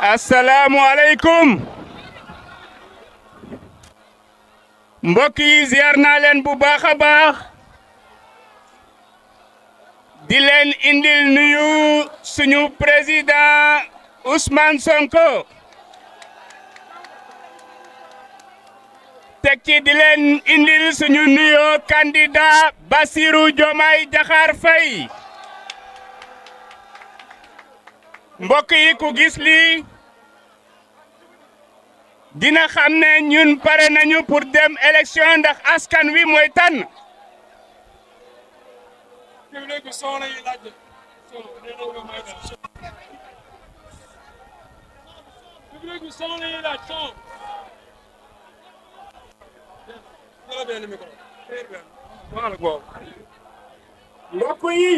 asalaamualeykum mbokk yi ziar naa leen bu baax a baax di leen indil nuyu suñu président Ousmane Sonko teg ci di leen indil suñu nuyoo candidat Bassirou Diomaye Diakhar Faye mbokk yi ku gis lii dina xam ne ñun pare nañu pour dem élection ndax askan wi mooy tànn. mbokk yi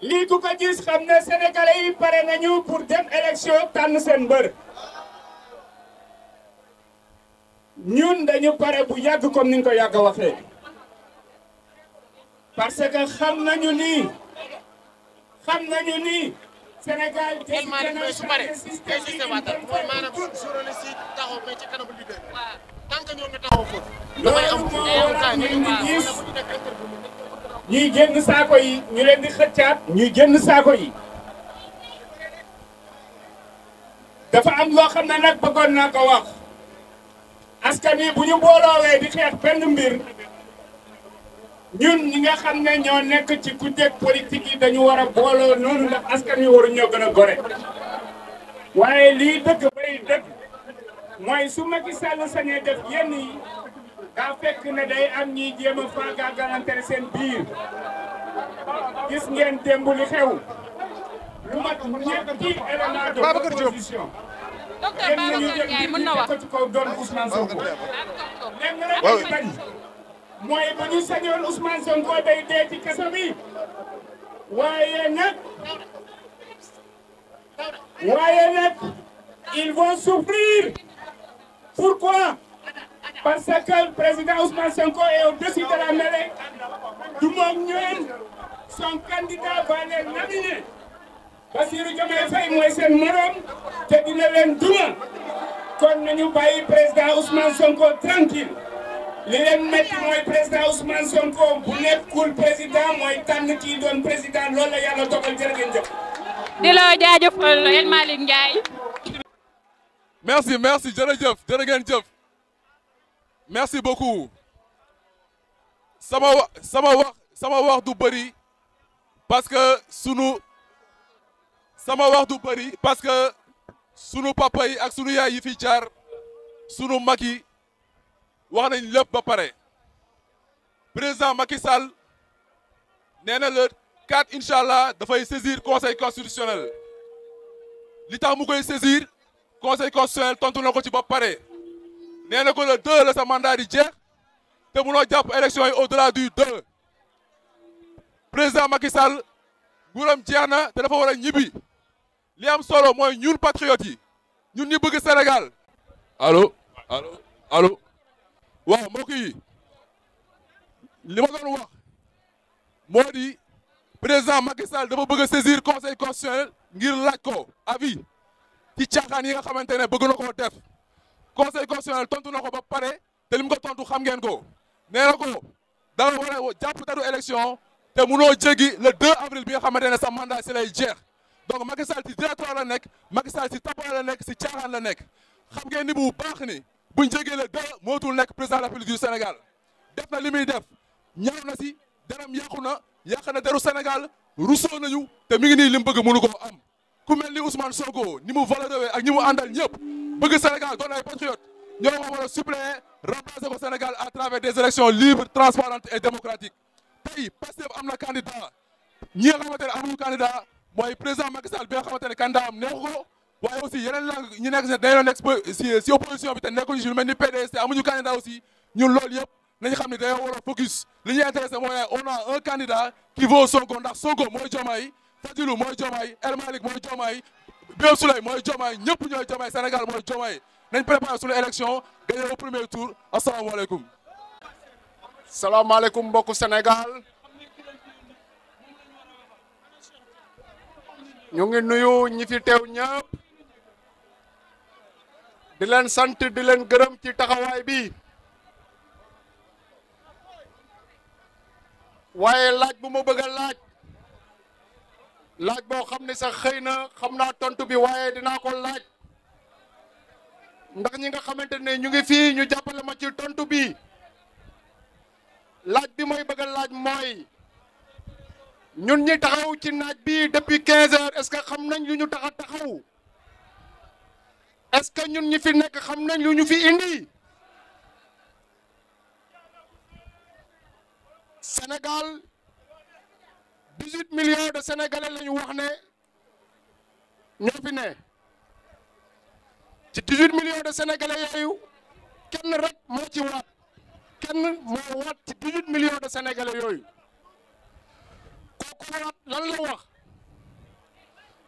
lii ku ko gis xam ne sénégalais yi pare nañu pour dem élection tànn seen mbër ñun dañu pare bu yàgg comme ni nga ko yàgg a waxee parce que xam nañu ni Sénégal tey jii su pare tey si sebatal mooy maanaam journaliste yi taxaw mais ci kanamu leader tant que ñoo ngi taxaw foofu damay am ñuy génn saako yi ñu leen di xëccaat ñuy génn saako yi dafa am loo xam ne nag bëggoon naa ko wax askan wi bu ñu booloowee di xeex benn mbir ñun ñi nga xam ne ñoo nekk ci kujje politique yi dañu war a booloo noonu ndax askan wi waru ñoo gën a gore waaye lii dëgg bay dëgg mooy su Macky Sall sañee def yenn yi daa fekk ne day am ñiy jéem a faagaagalante seen biir gis ngeen démb li xew lu mat ñetti élément de opposition yéen nañu jël ko ci kaw doon Ousmane Sonko lenn rek lañu bañ mooy ba ñu sañoon Ousmane Sonko day dee ci kaso bi waaye nag ils vont souffrir. Pourquoi? Parce que le président Ousmane Sonko est au-dessus de la mêlée. Tout le monde, son candidat va les nominer. Bassirou Diomaye Faye mooy seen morom te dina leen duma kon nañu bàyyi président Ousmane Sonko tranquille li leen metti mooy président Ousmane Sonko bu nekkul président mooy tànn kii doon président loolu la yàlla dogal jërë ngeen jëf. di la jaajëfal El Malick Ndiaye. merci jërëjëf jërë ngeen jëf merci beaucoup sama wax du bëri parce que sunu papa yi ak sunu yaay yi fi jaar sunu mag yi wax nañ lépp ba pare président Macky Sall nee na le 4 incha allah dafay saisir conseil constitutionnel li tax mu koy saisir conseil constitutionnel tontu na ko ci ba pare nee na ko le 2 la sa mandat di jeex te munoo jàpp élection yi au-delà du 2 président Macky Sall nguuram jeex na te dafa war a ñibbi li am solo mooy ñun patriotes yi ñun ñi bëgg Sénégal allo waaw mbokk yi li ma doon wax moo di président Macky Sall dafa bëgg a saisir conseil constitutionnel ngir laaj ko avis ci caaxaan yi nga xamante ne bëgg na koo def conseil constitutionnel tontu na ko ba pare te li mu ko tontu xam ngeen ko nee na ko da nga war a jàpp datu élection te munoo jéggi le 2 avril bi nga xamante ne sa mandat si lay jeex donc Macky Sall ci directoire la nekk Macky Sall ci tappale la nekk si caaxaan la nekk xam ngeen ni bu baax ni buñ jéggee le 2 mootul nekk président de la République du Sénégal def na li muy def ñaaw na si deram yàqu na yàq na deru Sénégal rusoo nañu te mi ngi nii li mu bëgg mënu koo am ku mel ni Ousmane Sonko ni mu valeuré ak ñi mu àndal ñëpp bëgg Sénégal doon ay patriote ñoo war a suppléer remplacer ko Sénégal à travers des élections libres transparentes et démocratiques tey Pastef am na candidat ñi nga xamante ne amuñu candidat mooy président Macky Sall bi nga xamante ne candidat am neexu ko waaye aussi yeneen langue ñi nekk dañoo nekk si opposition bi te nekkuñu si lu mel ni PDS te amuñu candidat aussi ñun loolu yëpp nañu xam ne dañoo war a focus li ñuy intéressé mooy on a un candidat qui vaut Sonko ndax Sonko mooy Diomaye Fadilou mooy Diomaye El Malick mooy Diomaye Birame Souleye mooy Diomaye ñëpp ñooy Diomaye Sénégal mooy Diomaye nañ préparé suñu élection gagné au premier tour asalaamaaleykum. salaamaaleykum mbokku Sénégal ñu ngi nuyu ñi fi teew ñëpp di leen sant di leen gërëm ci taxawaay bi waaye laaj bu ma bëgg a laaj boo xam ne sax xëy na xam naa tontu bi waaye dinaa ko laaj ndax ñi nga xamante ne ñu ngi fii ñu jàppale ma ci tontu bi laaj bi may bëgg a laaj mooy ñun ñi taxaw ci naaj bi depuis 15 heures est-ce que xam nañ lu ñu tax a taxaw est-ce que ñun ñi fi nekk xam nañ lu ñu fi indi Sénégal 18 millions de Sénégalais la ñu wax ne ñoo fi ne ci 18 millions de Sénégalais yooyu kenn rek moo ci waat kenn moo waat ci 18 millions de Sénégalais yooyu kooku waat lan la wax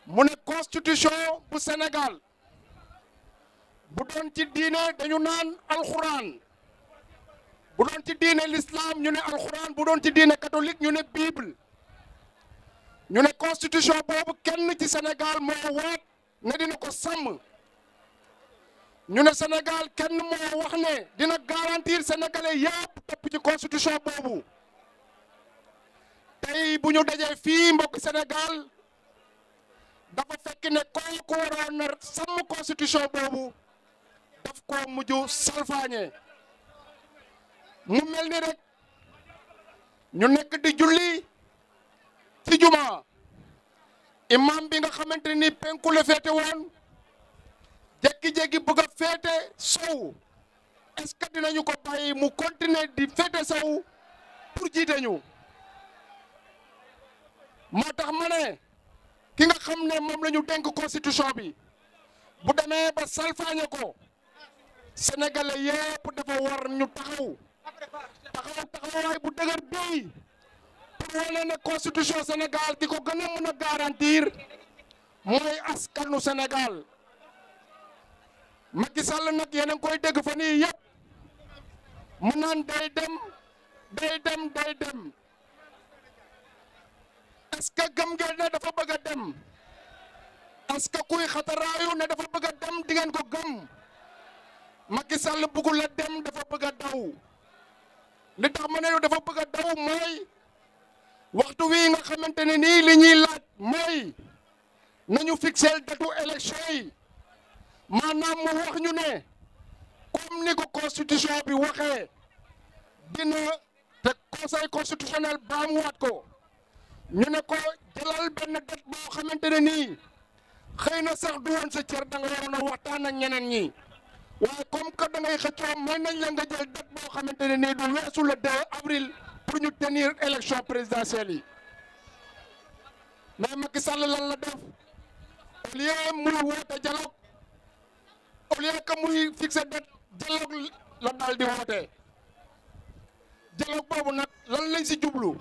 mu ne constitution bu Sénégal bu doon ci diine dañu naan alxuraan bu doon ci diine l'islam ñu ne alxuraan bu doon ci diine catholique ñu ne bible ñu ne constitution boobu kenn ci Sénégal moo waat ne dina ko sàmm ñu ne Sénégal kenn moo wax ne dina garantir sénégalais yëpp topp ci constitution boobu tey bu ñu dajee fii mbokk Sénégal dafa fekk ne kooku waroon na sàmm constitution boobu daf ko mujj salfaañe mu mel ni rek ñu nekk di julli ci juma imam bi nga xamante ni penku la féete woon jékki-jékki bëgg a féete sow est-ce que dinañu ko bàyyi mu continuer di féete sow pour jiite ñu moo tax ma ne ki nga xam ne moom la ñu dénk constitution bi bu demee ba salfaañe ko sénégalais yépp dafa war ñu taxawaay bu dëgër bii pour wane ne constitution Sénégal ki ko gën a mën a garantir mooy askanu Sénégal Macky Sall nag yéen a ngi koy dégg fa nii yëpp mu naan day dem est-ce que gëm ngeen ne dafa bëgg a dem est-ce que kuy xataraayu ne dafa bëgg a dem di ngeen ko gëm Macky Sall bëggul la dem dafa bëgg a daw li tax ma ne dafa bëgg a daw mooy waxtu wi nga xamante ne nii li ñuy laaj mooy nañu fixer datu élection yi maanaam mu wax ñu ne comme ni ko constitution bi waxee dina te conseil constitutionnel baamuwaat ko ñu ne ko jëlal benn date boo xamante ne nii xëy na sax du woon sa cër da nga waroon a waxtaan ak ñeneen ñi waaye comme que da ngay xëccoo may nañ la nga jël date boo xamante ne nii du weesu le 2 avril pour ñu tenir élection présidentielle yi mais Macky Sall lan la def au lieu muy woote dialogue au lieu que muy fixer date dialogue la daal di woote dialogue boobu nag lan lañ si jublu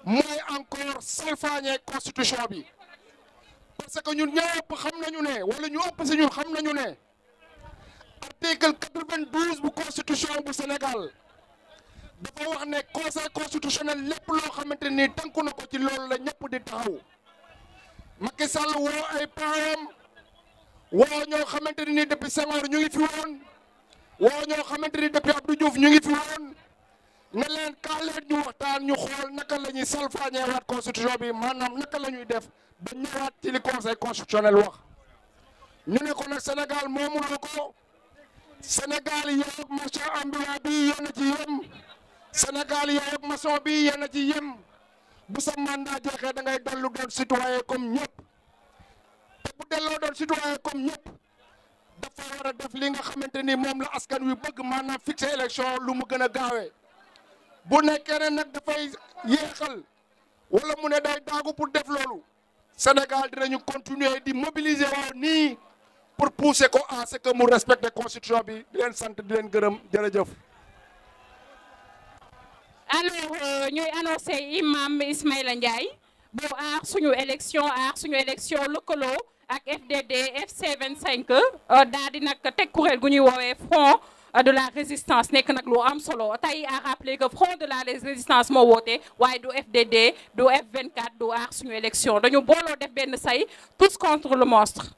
mooy encore salfaañe constitution bi parce que ñun ñëpp xam nañu ne wala ñu ëpp si ñun xam nañu ne article 92 bu constitution bu Sénégal dafa wax ne conseil constitutionnel lépp loo xamante ni tënku na ko ci loolu la ñëpp di taxaw Macky Sall woo ay param woo ñoo xamante ni depuis Senghor ñu ngi fi woon woo ñoo xamante ni depuis Abdou Diouf ñu ngi fi woon ne leen kaa leen ñu waxtaan ñu xool naka la ñuy salfaañee waat constitution bi maanaam naka la ñuy def ba ñëwaat ci li conseil constitutionnel wax ñu ne ko nag Sénégal moomuloo ko Sénégal yow ak marchand ambulant bi yéen a ci yem Sénégal yow ak maçon bi yéen a ci yem bu sa mandat jeexee da ngay dellu doon citoyen comme ñëpp te bu delloo doon citoyen comme ñëpp dafa war a def li nga xamante ni moom la askan wi bëgg maanaam fixer élection lu mu gën a gaawee bu nekkee ne nag dafay yéexal wala mu ne day daagu pour def loolu Sénégal dinañu continuer di mobiliser woo nii pour pousser ko à ce que mu respecte constitution bi di leen sant di leen gërëm jërëjëf. alors ñuy annoncé imam Ismaïla Ndiaye bu aar suñu élection lëkkaloo ak FDD FC 25 daal di nag teg kuréel gu ñuy woowee front de la résistance nekk nag lu am solo tey à rappeler que front de la résistance moo woote waaye du FDD du F24 du aar suñu élection dañu booloo def benn say tous contre le monstre